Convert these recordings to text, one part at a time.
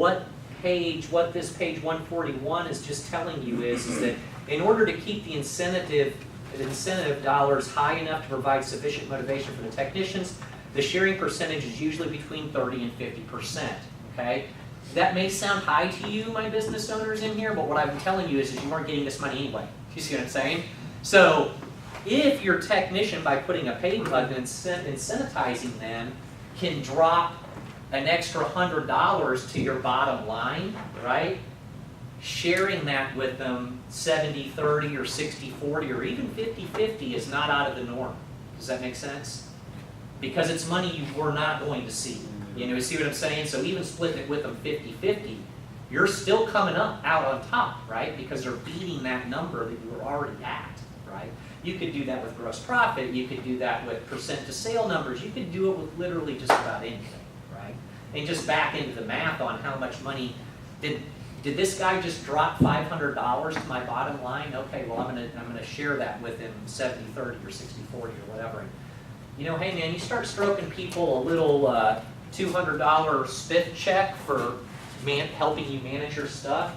what this page 141 is just telling you is that in order to keep the incentive dollars high enough to provide sufficient motivation for the technicians, the sharing percentage is usually between 30 and 50%, okay? That may sound high to you, my business owners in here, but what I'm telling you is you aren't getting this money anyway. You see what I'm saying? So if your technician, by putting a pay button and incentivizing them, can drop an extra $100 to your bottom line, right? Sharing that with them 70-30 or 60-40 or even 50-50 is not out of the norm. Does that make sense? Because it's money you were not going to see. You see what I'm saying? So even splitting it with them 50-50, you're still coming out on top, right? Because they're beating that number that you were already at, right? You could do that with gross profit. You could do that with percent to sale numbers. You could do it with literally just about anything, right? And just back into the math on how much money did this guy just drop $500 to my bottom line? Okay, well I'm gonna share that with him 70-30 or 60-40 or whatever. And, hey man, you start stroking people a little $200 spiff check for helping you manage your stuff,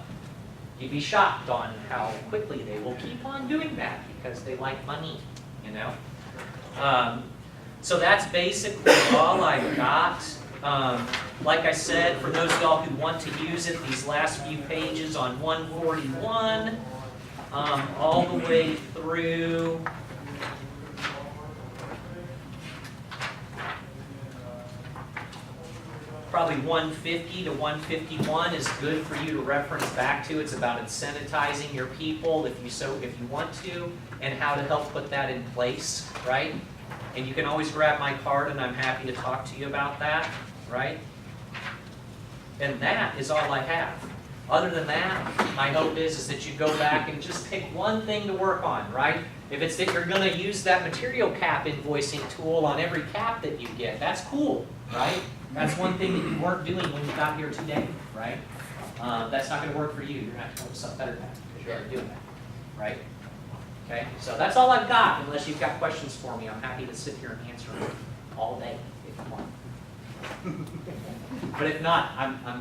you'd be shocked on how quickly they will keep on doing that because they like money, So that's basically all I've got. Like I said, for those of y'all who want to use it, these last few pages on 141, all the way through probably 150 to 151 is good for you to reference back to. It's about incentivizing your people if you want to, and how to help put that in place, right? And you can always grab my card and I'm happy to talk to you about that, right? And that is all I have. Other than that, my hope is that you go back and just pick one thing to work on, right? If it's that you're going to use that material cap invoicing tool on every cap that you get, that's cool, right? That's one thing that you weren't doing when you got here today, right? That's not going to work for you. You're going to have to come up with something better than that because you're already doing that, right? Okay, so that's all I've got. Unless you've got questions for me, I'm happy to sit here and answer them all day if you want. But if not,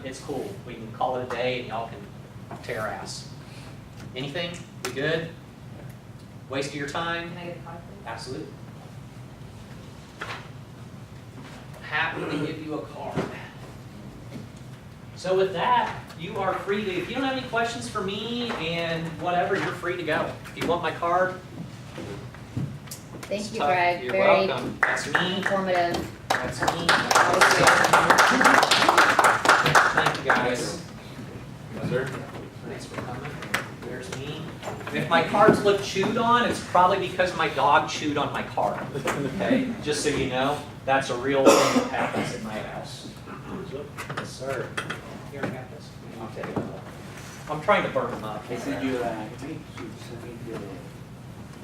it's cool. We can call it a day and y'all can tear ass. Anything? We good? Waste of your time? Can I get a card, please? Absolutely. Happy to give you a card. So with that, you are free to, if you don't have any questions for me and whatever, you're free to go. If you want my card, Thank you, tough. Greg. You're Very welcome. That's me. informative. That's me. Thank you guys. Yes, sir. Thanks for coming. There's me. And if my cards look chewed on, it's probably because my dog chewed on my card. Okay? Just so you know, that's a real thing that happens in my house. Yes, sir. Here, I got this. I'll take it. I'm trying to burn them up. Can I send you the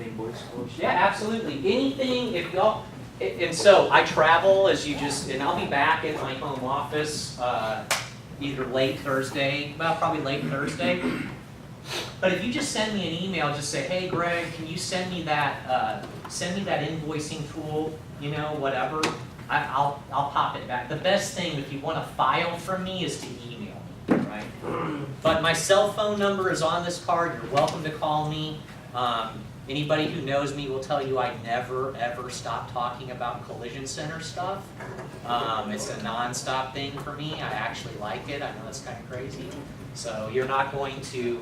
invoice? Yeah, absolutely. Anything, if y'all, and so I travel as you and I'll be back in my home office either late Thursday, well, probably late Thursday. But if you just send me an email, just say, hey, Greg, can you send me that invoicing tool, whatever, I'll pop it back. The best thing, if you want a file from me, is to email me, right? But my cell phone number is on this card. You're welcome to call me. Anybody who knows me will tell you I never, ever stop talking about collision center stuff. It's a non-stop thing for me. I actually like it. I know it's kind of crazy. So you're not going to,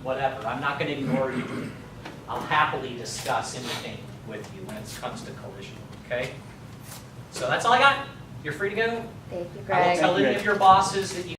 whatever. I'm not going to ignore you. I'll happily discuss anything with you when it comes to collision, okay? So that's all I got. You're free to go. Thank you, I will Greg. tell any of your bosses that you